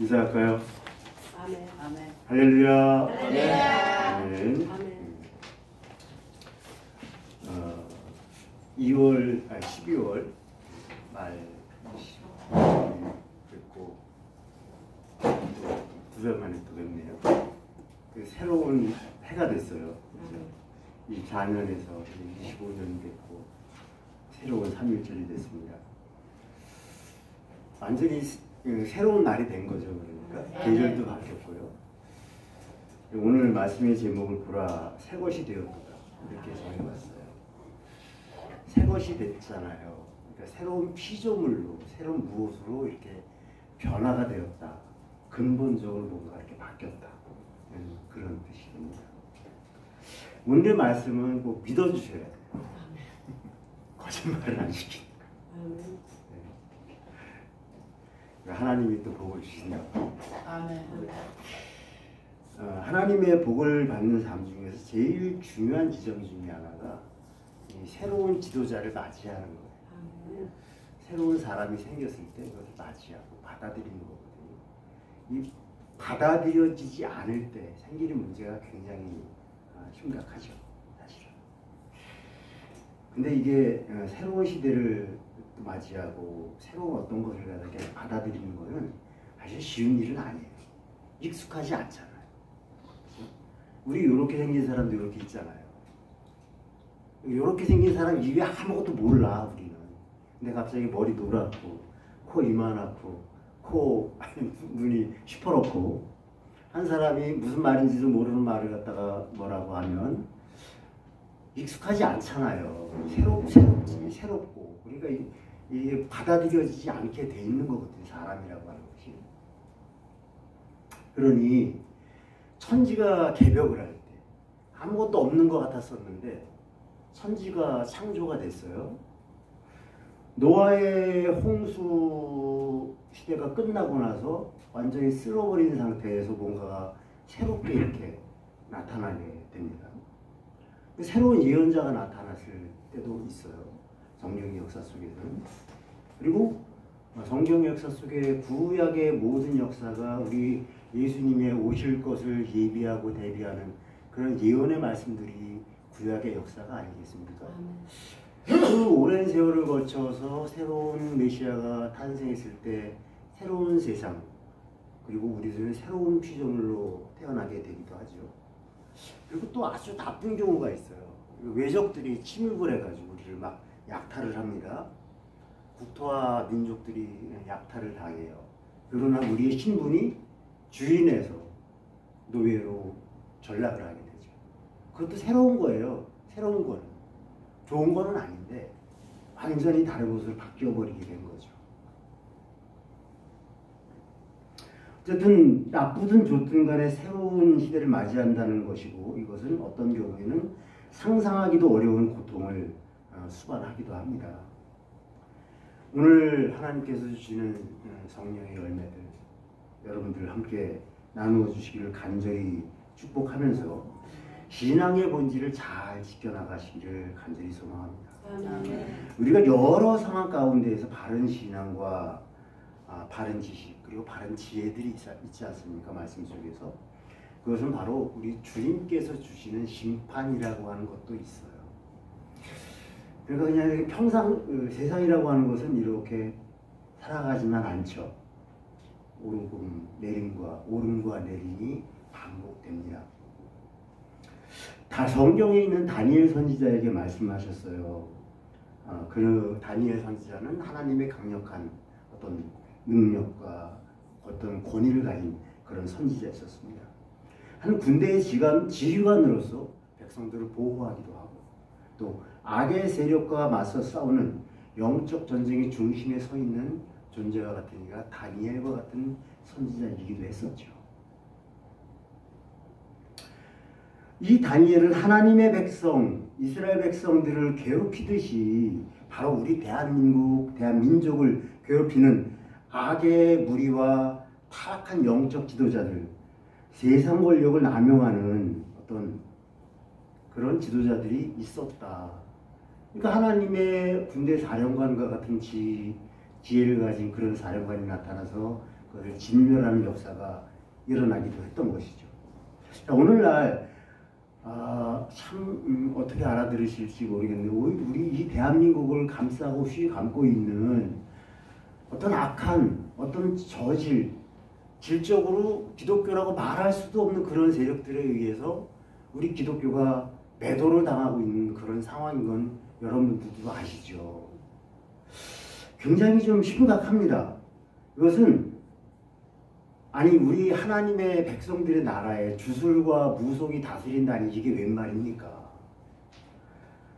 인사할까요? 아멘. 아멘. 할렐루야. 할렐루야. 아멘. 아멘. 12월 말 20일 뵙고 두 달 만에 또 뵙네요. 그 새로운 해가 됐어요. 이 4년에서 25년이 됐고 새로운 3일절이 됐습니다. 완전히 새로운 날이 된 거죠. 그러니까 계절도 바뀌었고요. 오늘 말씀의 제목을 보라 새 것이 되었도다 이렇게 정해봤어요. 새 것이 됐잖아요. 그러니까 새로운 피조물로 새로운 무엇으로 이렇게 변화가 되었다. 근본적으로 뭔가 이렇게 바뀌었다. 그런 뜻이 됩니다. 오늘의 말씀은 꼭 믿어주셔야 돼요. 거짓말을 안 시키니까. 하나님이 또 복을 주신다고. 아멘. 하나님의 복을 받는 삶 중에서 제일 중요한 지점 중에 하나가 이 새로운 지도자를 맞이하는 거예요. 아멘. 새로운 사람이 생겼을 때 그것을 맞이하고 받아들이는 거거든요. 이 받아들여지지 않을 때 생기는 문제가 굉장히 심각하죠, 사실은. 근데 이게 새로운 시대를 맞이하고 새로운 어떤 것을 이렇게 받아들이는 것은 사실 쉬운 일은 아니에요. 익숙하지 않잖아요. 그렇죠? 우리 이렇게 생긴 사람도 이렇게 있잖아요. 이렇게 생긴 사람 입에 아무것도 몰라 우리는. 근데 갑자기 머리 노랗고 코 이만하고 코 눈이 시퍼렇고 한 사람이 무슨 말인지도 모르는 말을 갖다가 뭐라고 하면 익숙하지 않잖아요. 새롭고 그러니까 이게 받아들여지지 않게 돼 있는 거거든요. 사람이라고 하는 것이. 그러니 천지가 개벽을 할 때 아무것도 없는 것 같았었는데 천지가 창조가 됐어요. 노아의 홍수 시대가 끝나고 나서 완전히 쓸어버린 상태에서 뭔가가 새롭게 이렇게 나타나게 됩니다. 새로운 예언자가 나타났을 때도 있어요. 성경의 역사 속에서는. 그리고 성경 역사 속에 구약의 모든 역사가 우리 예수님의 오실 것을 예비하고 대비하는 그런 예언의 말씀들이 구약의 역사가 아니겠습니까? 그 오랜 세월을 거쳐서 새로운 메시아가 탄생했을 때 새로운 세상 그리고 우리들은 새로운 피조물로 태어나게 되기도 하죠. 그리고 또 아주 나쁜 경우가 있어요. 외적들이 침입을 해가지고 우리를 막 약탈을 합니다. 국토와 민족들이 약탈을 당해요. 그러나 우리의 신분이 주인에서 노예로 전락을 하게 되죠. 그것도 새로운 거예요. 새로운 거는. 좋은 거는 아닌데 완전히 다른 곳으로 바뀌어버리게 된 거죠. 어쨌든 나쁘든 좋든 간에 새로운 시대를 맞이한다는 것이고 이것은 어떤 경우에는 상상하기도 어려운 고통을 수반하기도 합니다. 오늘 하나님께서 주시는 성령의 열매들 여러분들 함께 나누어 주시기를 간절히 축복하면서 신앙의 본질을 잘 지켜나가시기를 간절히 소망합니다. 우리가 여러 상황 가운데에서 바른 신앙과 바른 지식 그리고 바른 지혜들이 있지 않습니까? 말씀 속에서 그것은 바로 우리 주님께서 주시는 심판이라고 하는 것도 있어요. 그러니까 그냥 평상 세상이라고 하는 것은 이렇게 살아가지만 않죠. 오름과 내림이 반복됩니다. 다 성경에 있는 다니엘 선지자에게 말씀하셨어요. 그 다니엘 선지자는 하나님의 강력한 어떤 능력과 어떤 권위를 가진 그런 선지자였었습니다. 한 군대의 지휘관으로서 백성들을 보호하기도 하고 또 악의 세력과 맞서 싸우는 영적 전쟁의 중심에 서 있는 존재와 같은 이가 다니엘과 같은 선지자이기도 했었죠. 이 다니엘은 하나님의 백성, 이스라엘 백성들을 괴롭히듯이 바로 우리 대한민족을 괴롭히는 악의 무리와 타락한 영적 지도자들, 세상 권력을 남용하는 어떤 그런 지도자들이 있었다. 그러니까 하나님의 군대 사령관과 같은 지혜를 가진 그런 사령관이 나타나서 그것을 진멸하는 역사가 일어나기도 했던 것이죠. 자, 오늘날 참 어떻게 알아들으실지 모르겠는데 우리 이 대한민국을 감싸고 휘감고 있는 어떤 악한 어떤 질적으로 기독교라고 말할 수도 없는 그런 세력들에 의해서 우리 기독교가 매도를 당하고 있는 그런 상황인 건 여러분들도 아시죠. 굉장히 좀 심각합니다. 이것은 우리 하나님의 백성들의 나라에 주술과 무속이 다스린다니 이게 웬 말입니까?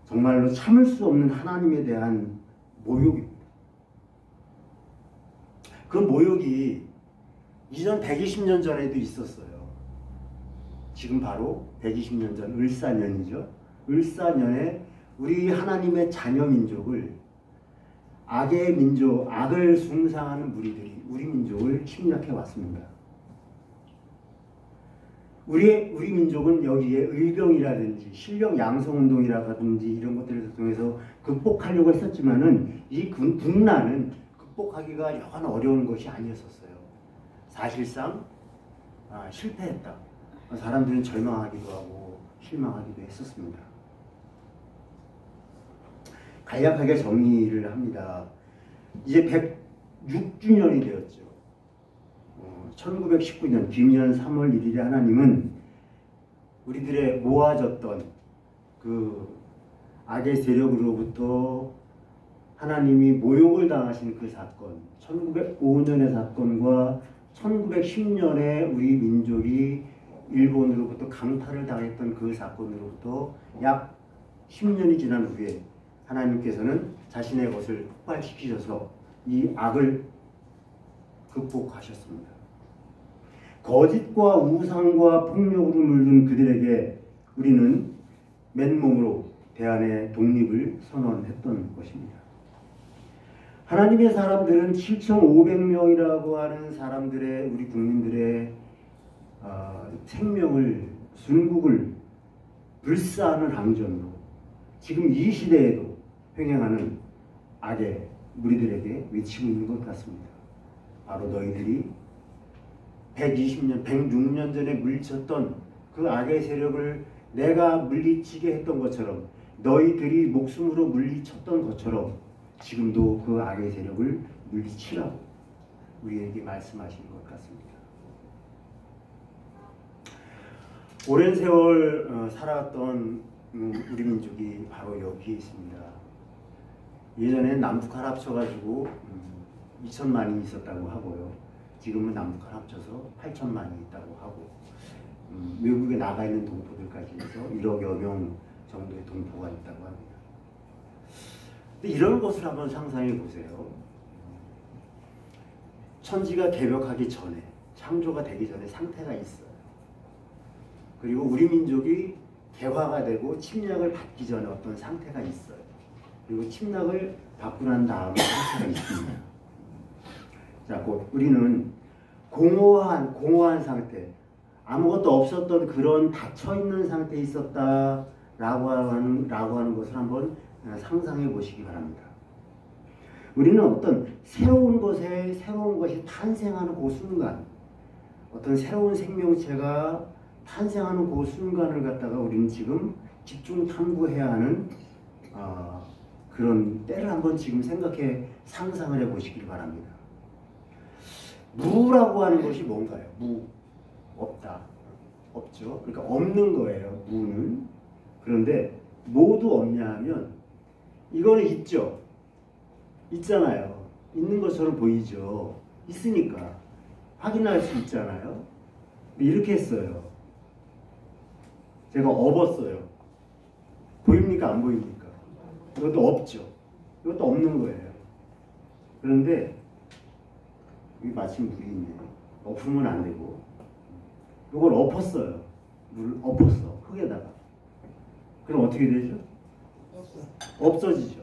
정말로 참을 수 없는 하나님에 대한 모욕입니다. 그 모욕이 이전 120년 전에도 있었어요. 지금 바로 120년 전 을사년이죠. 을사년에 우리 하나님의 자녀 민족을 악의 민족, 악을 숭상하는 무리들이 우리 민족을 침략해 왔습니다. 우리 민족은 여기에 의병이라든지 실력 양성운동이라든지 이런 것들을 통해서 극복하려고 했었지만은 이 국난은 극복하기가 여간 어려운 것이 아니었었어요. 사실상 실패했다. 사람들은 절망하기도 하고 실망하기도 했었습니다. 간략하게 정리를 합니다. 이제 106주년이 되었죠. 1919년 김년 3월 1일에 하나님은 우리들의 모아졌던 그 악의 세력으로부터 하나님이 모욕을 당하신 그 사건, 1905년의 사건과 1910년에 우리 민족이 일본으로부터 강탈을 당했던 그 사건으로부터 약 10년이 지난 후에 하나님께서는 자신의 것을 폭발시키셔서 이 악을 극복하셨습니다. 거짓과 우상과 폭력으로 물든 그들에게 우리는 맨몸으로 대안의 독립을 선언했던 것입니다. 하나님의 사람들은 7,500명이라고 하는 사람들의 우리 국민들의 생명을 순국을 불사하는 항전으로 지금 이 시대에도 횡행하는 악의 무리들에게 외치고 있는 것 같습니다. 바로 너희들이 120년, 106년 전에 물리쳤던 그 악의 세력을 내가 물리치게 했던 것처럼 너희들이 목숨으로 물리쳤던 것처럼 지금도 그 악의 세력을 물리치라고 우리에게 말씀하시는 것 같습니다. 오랜 세월 살아왔던 우리 민족이 바로 여기에 있습니다. 예전에 남북한 합쳐가지고 2천만이 있었다고 하고요. 지금은 남북한 합쳐서 8천만이 있다고 하고 외국에 나가 있는 동포들까지 해서 1억여 명 정도의 동포가 있다고 합니다. 근데 이런 것을 한번 상상해 보세요. 천지가 개벽하기 전에, 창조가 되기 전에 상태가 있어요. 그리고 우리 민족이 개화가 되고 침략을 받기 전에 어떤 상태가 있어요. 그리고 침략을 받고 난 다음에 상태가 있습니다. 자, 곧 우리는 공허한 상태, 아무것도 없었던 그런 닫혀있는 상태에 있었다라고 하는 것을 한번 상상해 보시기 바랍니다. 우리는 어떤 새로운 것이 탄생하는 그 순간, 어떤 새로운 생명체가 탄생하는 그 순간을 갖다가 우리는 지금 집중 탐구해야 하는 그런 때를 한번 지금 상상을 해 보시길 바랍니다. 무라고 하는 것이 뭔가요? 무, 없다, 없죠. 그러니까 없는 거예요, 무는. 그런데 뭐도 없냐 하면 이거는 있죠. 있잖아요. 있는 것처럼 보이죠. 있으니까 확인할 수 있잖아요. 이렇게 했어요. 제가 업었어요. 보입니까? 안 보입니까? 이것도 없죠. 이것도 없는 거예요. 그런데 여기 마침 물이 있네. 엎으면 안 되고 이걸 엎었어요. 물을 엎었어. 흙에다가. 그럼 어떻게 되죠? 없어지죠.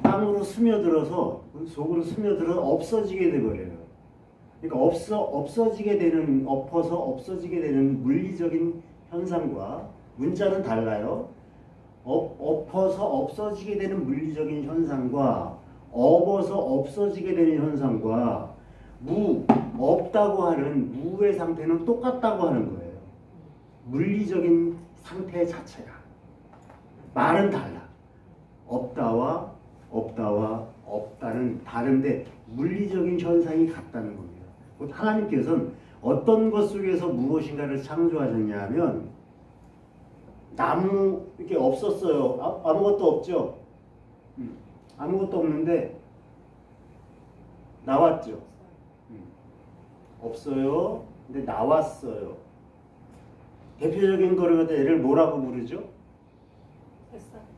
땅으로 스며들어서 속으로 스며들어 없어지게 돼버려요. 그러니까 없어지게 되는, 엎어서 없어지게 되는 물리적인 현상과 문자는 달라요. 엎어서 없어지게 되는 물리적인 현상과 업어서 없어지게 되는 현상과 무, 없다고 하는 무의 상태는 똑같다고 하는 거예요. 물리적인 상태 자체가. 말은 달라. 없다와 없다는 다른데 물리적인 현상이 같다는 겁니다. 곧 하나님께서는 어떤 것 속에서 무엇인가를 창조하셨냐면 나무 이렇게 없었어요. 아무것도 없죠. 아무것도 없는데 나왔죠. 없어요. 근데 나왔어요. 대표적인 거를 갖다 얘를 뭐라고 부르죠?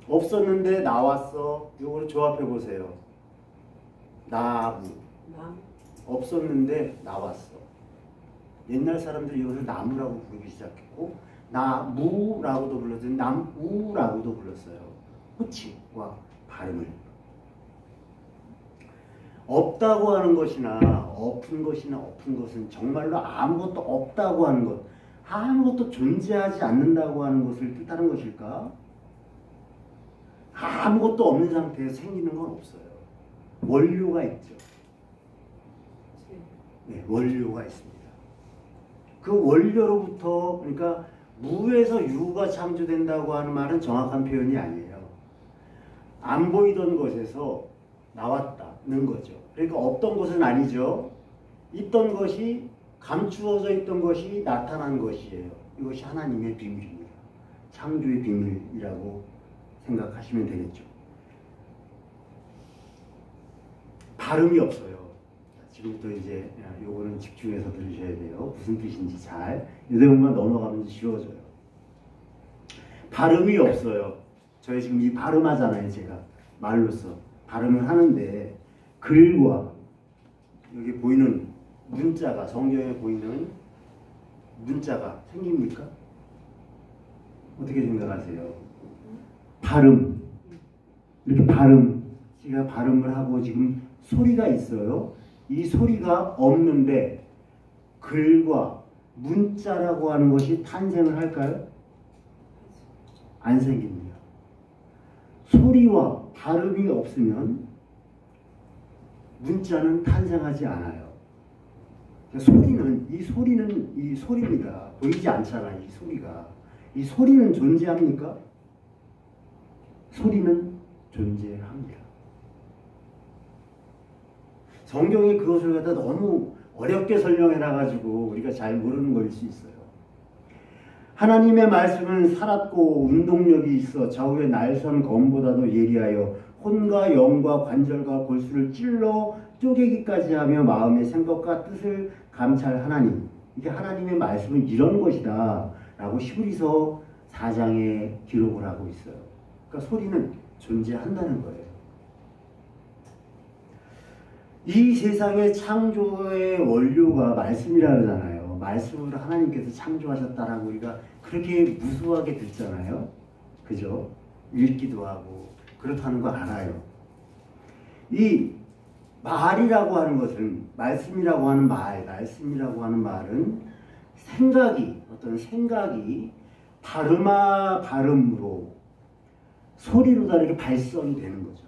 없었는데 나왔어. 이거를 조합해 보세요. 나무. 없었는데 나왔어. 옛날 사람들이 이것을 나무라고 부르기 시작했고 나무라고도 불렀어요. 나무라고도 불렀어요. 호칭과 발음을. 없다고 하는 것이나 엎은 것은 정말로 아무것도 없다고 하는 것, 아무것도 존재하지 않는다고 하는 것을 뜻하는 것일까? 아무것도 없는 상태에서 생기는 건 없어요. 원료가 있죠. 네, 원료가 있습니다. 그 원료로부터, 그러니까 무에서 유가 창조된다고 하는 말은 정확한 표현이 아니에요. 안 보이던 것에서 나왔다는 거죠. 그러니까 없던 것은 아니죠. 있던 것이, 감추어져 있던 것이 나타난 것이에요. 이것이 하나님의 비밀입니다. 창조의 비밀이라고 생각하시면 되겠죠. 발음이 없어요. 지금부터 이제 요거는 집중해서 들으셔야 돼요. 무슨 뜻인지 잘. 이 내용만 넘어가면 쉬워져요. 발음이 없어요. 저희 지금 이 발음하잖아요. 제가 말로써 발음을 하는데 글과 여기 보이는 문자가, 성경에 보이는 문자가 생깁니까? 어떻게 생각하세요? 발음, 이렇게 제가 발음을 하고 지금 소리가 있어요. 이 소리가 없는데 글과 문자라고 하는 것이 탄생을 할까요? 안 생깁니다. 소리와 발음이 없으면 문자는 탄생하지 않아요. 이 소리입니다. 보이지 않잖아요. 이 소리가. 이 소리는 존재합니까? 소리는 존재합니다. 성경이 그것을 갖다 너무 어렵게 설명해놔가지고 우리가 잘 모르는 거일 수 있어요. 하나님의 말씀은 살았고 운동력이 있어 좌우의 날선 검보다도 예리하여 혼과 영과 관절과 골수를 찔러 쪼개기까지 하며 마음의 생각과 뜻을 감찰하나니, 이게 하나님의 말씀은 이런 것이다 라고 히브리서 4장에 기록을 하고 있어요. 그러니까 소리는 존재한다는 거예요. 이 세상의 창조의 원료가 말씀이라 그러잖아요. 말씀으로 하나님께서 창조하셨다라고 우리가 그렇게 무수하게 듣잖아요. 그죠? 읽기도 하고 그렇다는 거 알아요. 이 말이라고 하는 것은, 말씀이라고 하는 말은 어떤 생각이 발음으로 소리로 다르게 발성이 되는 거죠.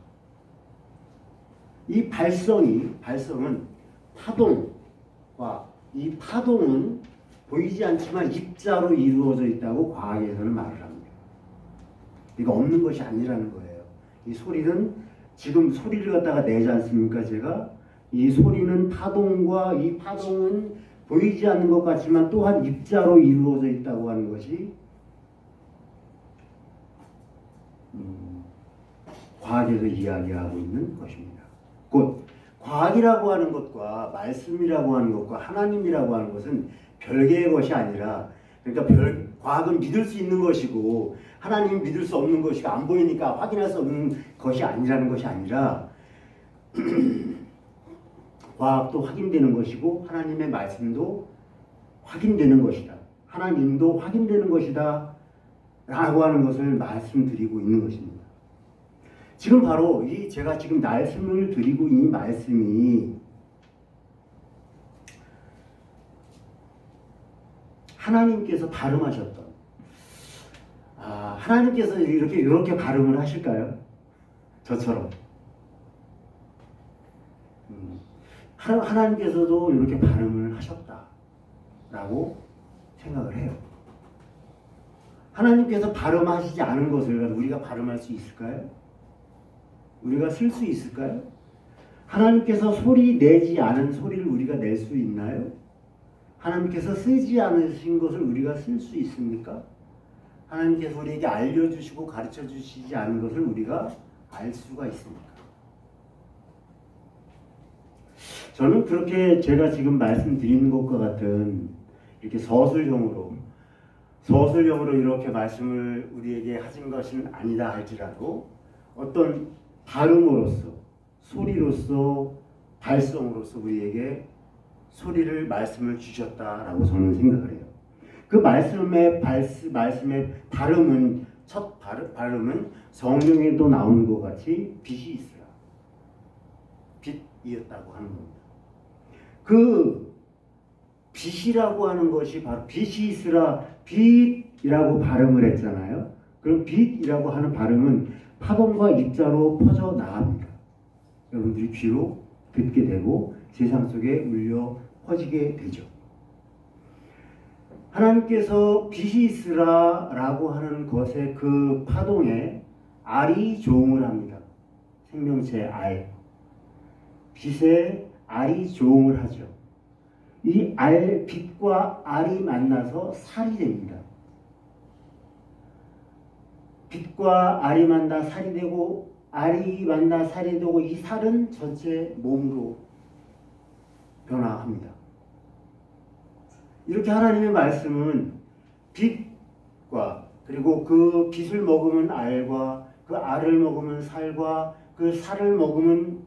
이 발성은 파동과, 이 파동은 보이지 않지만 입자로 이루어져 있다고 과학에서는 말을 합니다. 이거 없는 것이 아니라는 거예요. 이 소리는, 지금 소리를 갖다가 내지 않습니까? 제가 이 소리는 파동과, 이 파동은 보이지 않는 것 같지만 또한 입자로 이루어져 있다고 하는 것이 과학에서 이야기하고 있는 것입니다. 곧 과학이라고 하는 것과 말씀이라고 하는 것과 하나님이라고 하는 것은 별개의 것이 아니라, 그러니까 과학은 믿을 수 있는 것이고 하나님은 믿을 수 없는 것이고 안 보이니까 확인할 수 없는 것이 아니라는 것이 아니라 과학도 확인되는 것이고 하나님의 말씀도 확인되는 것이다. 하나님도 확인되는 것이다 라고 하는 것을 말씀드리고 있는 것입니다. 지금 바로 제가 지금 말씀을 드리고 있는 말씀이 하나님께서 발음하셨던, 하나님께서 이렇게 발음을 하실까요? 저처럼. 하나님께서도 이렇게 발음을 하셨다라고 생각을 해요. 하나님께서 발음하시지 않은 것을 우리가 발음할 수 있을까요? 우리가 쓸 수 있을까요? 하나님께서 소리 내지 않은 소리를 우리가 낼 수 있나요? 하나님께서 쓰지 않으신 것을 우리가 쓸 수 있습니까? 하나님께서 우리에게 알려주시고 가르쳐주시지 않은 것을 우리가 알 수가 있습니까? 저는 그렇게 제가 지금 말씀드리는 것과 같은 이렇게 서술형으로 이렇게 말씀을 우리에게 하신 것은 아니다 할지라도 어떤 발음으로서 소리로서 발성으로서 우리에게 말씀을 주셨다라고 저는 생각을 해요. 그 말씀의 발음은 첫 발음은 성경에도 나오는 것 같이 빛이 있으라. 빛이었다고 하는 겁니다. 그 빛이라고 하는 것이 바로 빛이 있으라 빛이라고 발음을 했잖아요. 그럼 빛이라고 하는 발음은 파동과 입자로 퍼져 나갑니다. 여러분들이 귀로 듣게 되고 세상 속에 울려 퍼지게 되죠. 하나님께서 빛이 있으라 라고 하는 것의 그 파동에 알이 조응을 합니다. 생명체 알. 빛에 알이 조응을 하죠. 이 빛과 알이 만나서 살이 됩니다. 빛과 알이 만나 살이 되고 알이 만나 살이 되고 이 살은 전체 몸으로 변화합니다. 이렇게 하나님의 말씀은 빛과 그리고 그 빛을 먹으면 알과 그 알을 먹으면 살과 그 살을 먹으면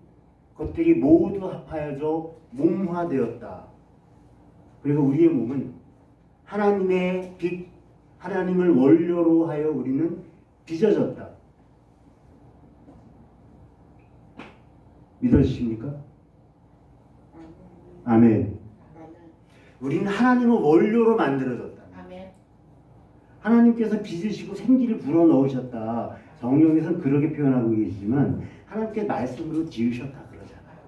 것들이 모두 합하여져 몸화되었다. 그리고 우리의 몸은 하나님의 빛, 하나님을 원료로 하여 우리는 빚어졌다. 믿어지십니까? 아멘. 우리는 하나님의 원료로 만들어졌다. 하나님께서 빚으시고 생기를 불어넣으셨다. 성경에서는 그렇게 표현하고 계시지만 하나님께 말씀으로 지으셨다 그러잖아요.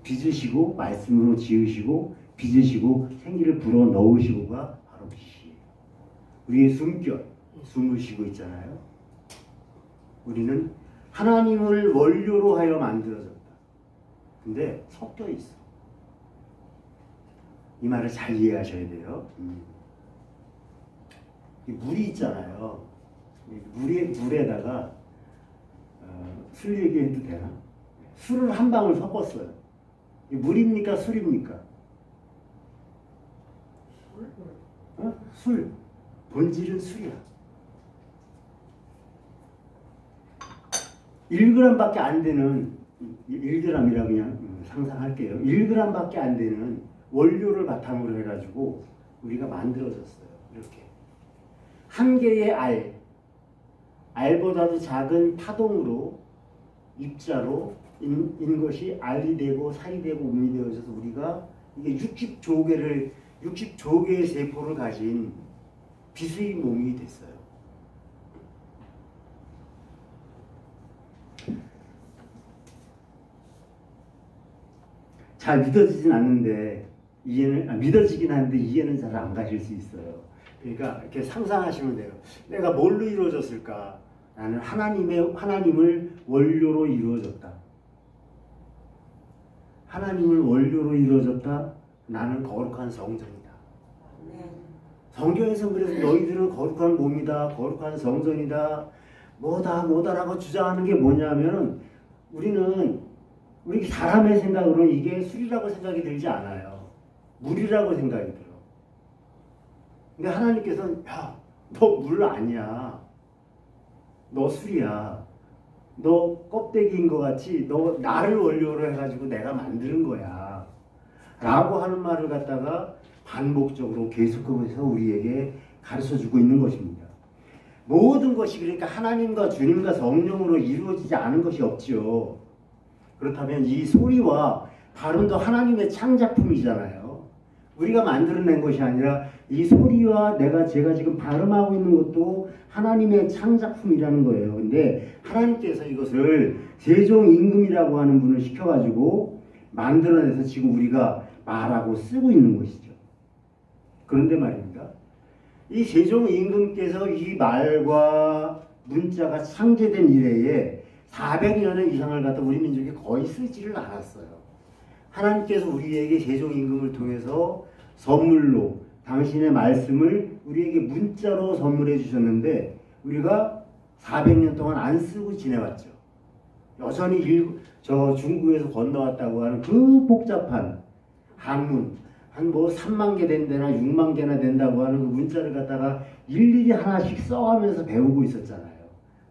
빚으시고 말씀으로 지으시고 빚으시고 생기를 불어넣으시고가 바로 빛이에요. 우리의 숨결, 숨을 쉬고 있잖아요. 우리는 하나님을 원료로 하여 만들어졌다. 근데 섞여 있어. 이 말을 잘 이해하셔야 돼요. 이 물이 있잖아요. 물에다가 술 얘기해도 되나? 술을 한 방울 섞었어요. 이 물입니까? 술입니까? 술. 본질은 술이야. 1g밖에 안 되는 1g이라 그냥 상상할게요. 1g밖에 안 되는 원료를 바탕으로 해가지고 우리가 만들어졌어요. 이렇게 한 개의 알보다도 작은 파동으로 입자로 인 것이 알이 되고 살이 되고 몸이 되어져서 우리가 이게 60조개의 세포를 가진 빛의 몸이 됐어요. 잘 믿어지진 않는데 믿어지긴 하는데 이해는 잘 안 가실 수 있어요. 그러니까 이렇게 상상하시면 돼요. 내가 뭘로 이루어졌을까? 나는 하나님을 원료로 이루어졌다. 하나님을 원료로 이루어졌다. 나는 거룩한 성전이다. 성경에서 그래서 너희들은 거룩한 몸이다. 거룩한 성전이다. 뭐다라고 주장하는 게 뭐냐면 우리 사람의 생각으로는 이게 술이라고 생각이 들지 않아요. 물이라고 생각이 들어. 근데 하나님께서는 야, 너 물 아니야. 너 술이야. 너 껍데기인 것 같이 너 나를 원료로 해가지고 내가 만드는 거야. 라고 하는 말을 갖다가 반복적으로 계속해서 우리에게 가르쳐주고 있는 것입니다. 모든 것이 그러니까 하나님과 주님과 성령으로 이루어지지 않은 것이 없지요. 그렇다면 이 소리와 발음도 하나님의 창작품이잖아요. 우리가 만들어낸 것이 아니라 이 소리와 제가 지금 발음하고 있는 것도 하나님의 창작품이라는 거예요. 근데 하나님께서 이것을 세종 임금이라고 하는 분을 시켜가지고 만들어내서 지금 우리가 말하고 쓰고 있는 것이죠. 그런데 말입니다. 이 세종 임금께서 이 말과 문자가 창제된 이래에 400년의 이상을 갖다 우리 민족이 거의 쓰지를 않았어요. 하나님께서 우리에게 세종 임금을 통해서 선물로 당신의 말씀을 우리에게 문자로 선물해 주셨는데 우리가 400년 동안 안 쓰고 지내왔죠. 여전히 저 중국에서 건너왔다고 하는 그 복잡한 한문 한 뭐 3만 개 된다나 6만 개나 된다고 하는 그 문자를 갖다가 일일이 하나씩 써가면서 배우고 있었잖아요.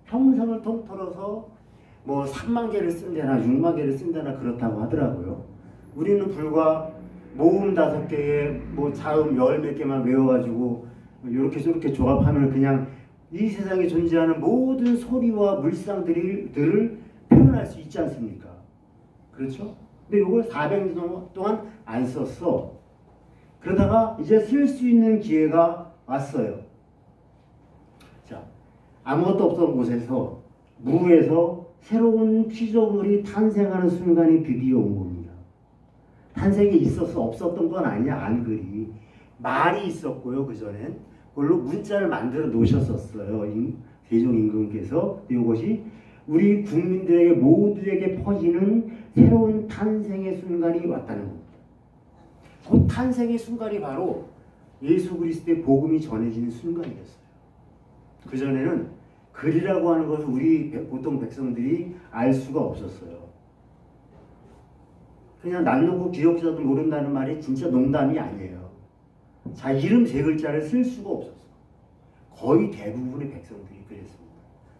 평생을 통틀어서 뭐 3만 개를 쓴다나 6만 개를 쓴다나 그렇다고 하더라고요. 우리는 불과 모음 5개에 뭐 자음 10몇 개만 외워가지고 이렇게 저렇게 조합하면 그냥 이 세상에 존재하는 모든 소리와 물상들을 표현할 수 있지 않습니까? 그렇죠? 근데 이걸 400년 동안 안 썼어. 그러다가 이제 쓸 수 있는 기회가 왔어요. 자, 아무것도 없던 곳에서 무에서 새로운 피조물이 탄생하는 순간이 드디어 온 겁니다. 탄생이 있어서 없었던 건 아니야. 한글이 말이 있었고요. 그전엔 그걸로 문자를 만들어 놓으셨었어요. 세종 임금께서. 이것이 우리 국민들에게 모두에게 퍼지는 새로운 탄생의 순간이 왔다는 겁니다. 그 탄생의 순간이 바로 예수 그리스도의 복음이 전해지는 순간이었어요. 그전에는 글이라고 하는 것을 우리 보통 백성들이 알 수가 없었어요. 그냥 날 놓고 기억자도 모른다는 말이 진짜 농담이 아니에요. 자, 이름 3글자를 쓸 수가 없었어. 거의 대부분의 백성들이 그랬습니다.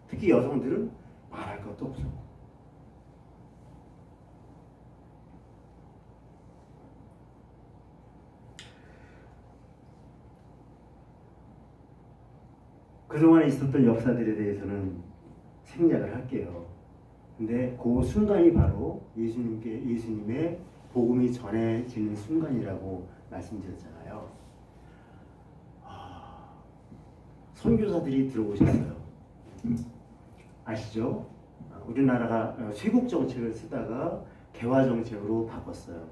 특히 여성들은 말할 것도 없었고. 그동안에 있었던 역사들에 대해서는 생략을 할게요. 근데 그 순간이 바로 예수님의 복음이 전해지는 순간이라고 말씀드렸잖아요. 선교사들이 들어오셨어요. 아시죠? 우리나라가 쇄국 정책을 쓰다가 개화 정책으로 바꿨어요.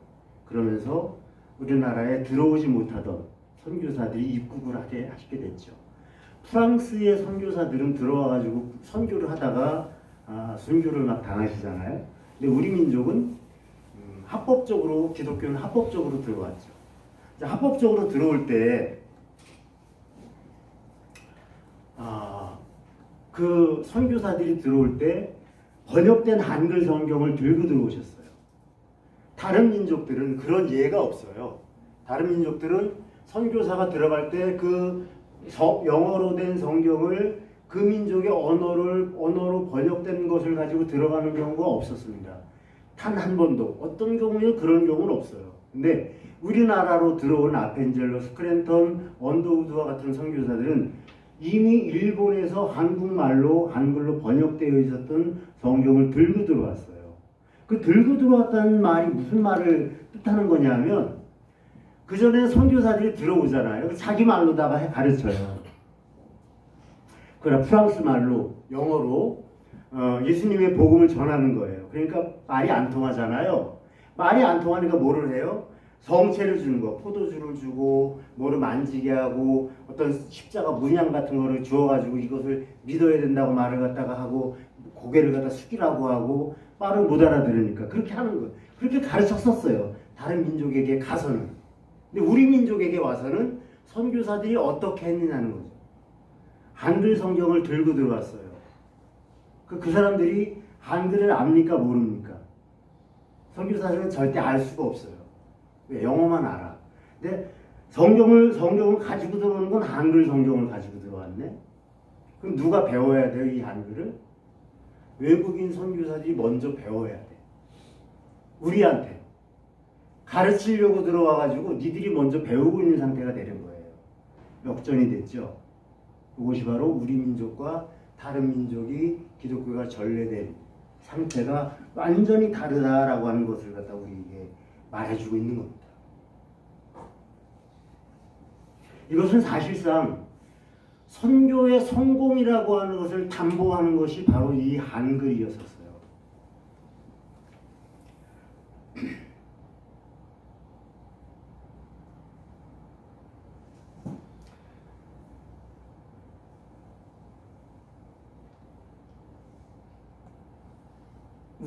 그러면서 우리나라에 들어오지 못하던 선교사들이 입국을 하게 됐죠. 프랑스의 선교사들은 들어와가지고 선교를 하다가 순교를 막 당하시잖아요. 근데 우리 민족은 합법적으로, 기독교는 합법적으로 들어왔죠. 합법적으로 들어올 때 그 선교사들이 들어올 때 번역된 한글 성경을 들고 들어오셨어요. 다른 민족들은 그런 예가 없어요. 다른 민족들은 선교사가 들어갈 때 그 영어로 된 성경을 그 민족의 언어로 번역된 것을 가지고 들어가는 경우가 없었습니다. 단 한 번도. 어떤 경우에는 그런 경우는 없어요. 근데 우리나라로 들어온 아펜젤러, 스크랜턴, 언더우드와 같은 선교사들은 이미 일본에서 한글로 번역되어 있었던 성경을 들고 들어왔어요. 그 들고 들어왔다는 말이 무슨 말을 뜻하는 거냐면 그 전에 선교사들이 들어오잖아요. 자기 말로다가 가르쳐요. 그러나 프랑스 말로, 영어로 예수님의 복음을 전하는 거예요. 그러니까 말이 안 통하잖아요. 말이 안 통하니까 뭐를 해요? 성체를 주는 거, 포도주를 주고 뭐를 만지게 하고 어떤 십자가 문양 같은 거를 주어가지고 이것을 믿어야 된다고 말을 갖다가 하고 고개를 갖다 숙이라고 하고 말을 못 알아들으니까 그렇게 하는 거예요. 그렇게 가르쳤었어요. 다른 민족에게 가서는. 근데 우리 민족에게 와서는 선교사들이 어떻게 했느냐는 거죠. 한글 성경을 들고 들어왔어요. 그 사람들이 한글을 압니까 모릅니까? 선교사들은 절대 알 수가 없어요. 왜? 영어만 알아. 근데 성경을 가지고 들어오는 건 한글 성경을 가지고 들어왔네. 그럼 누가 배워야 돼요, 이 한글을? 외국인 선교사들이 먼저 배워야 돼. 우리한테 가르치려고 들어와가지고 니들이 먼저 배우고 있는 상태가 되는 거예요. 역전이 됐죠. 그것이 바로 우리 민족과 다른 민족이 기독교가 전래된 상태가 완전히 다르다라고 하는 것을 갖다 우리에게 말해주고 있는 겁니다. 이것은 사실상 선교의 성공이라고 하는 것을 담보하는 것이 바로 이 한글이었었어요.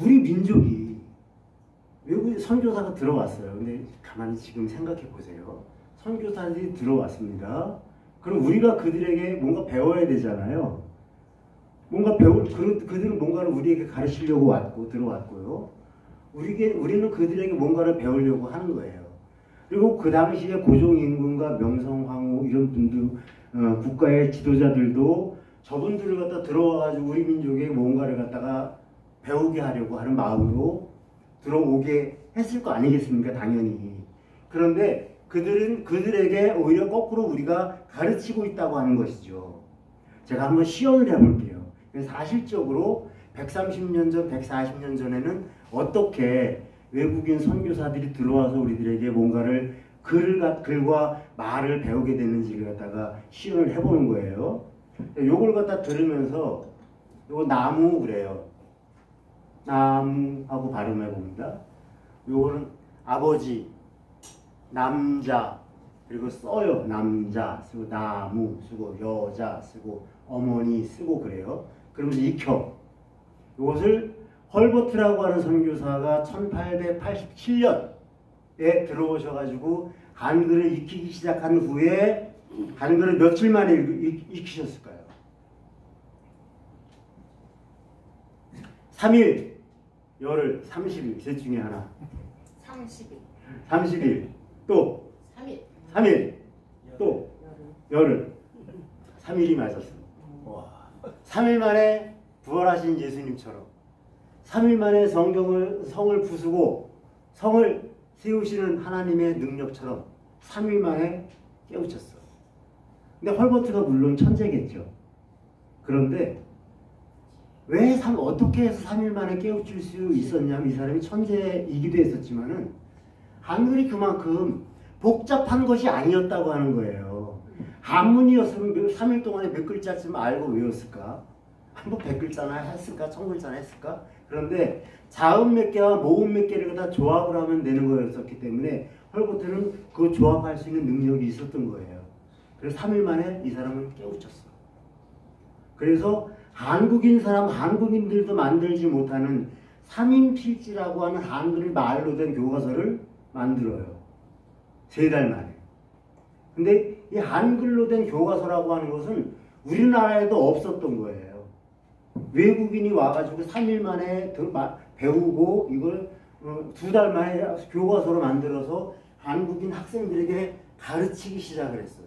우리 민족이 외국 선교사가 들어왔어요. 근데 가만히 지금 생각해 보세요. 선교사들이 들어왔습니다. 그럼 우리가 그들에게 뭔가 배워야 되잖아요. 뭔가 그들은 뭔가를 우리에게 가르치려고 들어왔고요. 우리는 그들에게 뭔가를 배우려고 하는 거예요. 그리고 그 당시에 고종임금과 명성황후 이런 분들, 국가의 지도자들도 저분들을 갖다 들어와가지고 우리 민족에 뭔가를 갖다가 배우게 하려고 하는 마음으로 들어오게 했을 거 아니겠습니까? 당연히. 그런데 그들에게 오히려 거꾸로 우리가 가르치고 있다고 하는 것이죠. 제가 한번 시연을 해볼게요. 사실적으로 130년 전, 140년 전에는 어떻게 외국인 선교사들이 들어와서 우리들에게 뭔가를 글과 말을 배우게 되는지를 갖다가 시연을 해보는 거예요. 요걸 갖다 들으면서 요거 나무 그래요. 나무하고 발음해 봅니다. 요거는 아버지, 남자, 그리고 써요. 남자 쓰고 나무 쓰고 여자 쓰고 어머니 쓰고 그래요. 그러면서 익혀. 이것을 헐버트라고 하는 선교사가 1887년에 들어오셔가지고 한글을 익히기 시작한 후에 한글을 며칠 만에 익히셨을까요? 3일, 열흘, 30일 셋 중에 하나. 30일. 30일 또 3일. 3일 또 열흘 3일이 맞았어. 3일 만에 부활하신 예수님처럼 3일 만에 성을 부수고 성을 세우시는 하나님의 능력처럼 3일 만에 깨우쳤어. 근데 헐버트가 물론 천재겠죠. 그런데 왜 어떻게 해서 3일 만에 깨우칠 수 있었냐면 이 사람이 천재이기도 했었지만은 한글이 그만큼 복잡한 것이 아니었다고 하는 거예요. 한문이었으면 3일 동안에 몇 글자쯤 알고 외웠을까? 뭐 100글자나 했을까? 1000글자나 했을까? 그런데 자음 몇 개와 모음 몇 개를 다 조합을 하면 되는 거였었기 때문에 헐버트는 그 조합할 수 있는 능력이 있었던 거예요. 그래서 3일 만에 이 사람을 깨우쳤어. 그래서 한국인들도 만들지 못하는 3인필지라고 하는 한글 말로 된 교과서를 만들어요. 3달 만에. 근데 이 한글로 된 교과서라고 하는 것은 우리나라에도 없었던 거예요. 외국인이 와가지고 3일 만에 배우고 이걸 2달 만에 교과서로 만들어서 한국인 학생들에게 가르치기 시작을 했어요.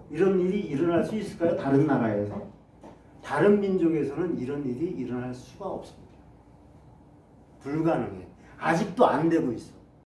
이런 일이 일어날 수 있을까요? 다른 나라에서? 다른 민족에서는 이런 일이 일어날 수가 없습니다. 불가능해. 아직도 안 되고 있어.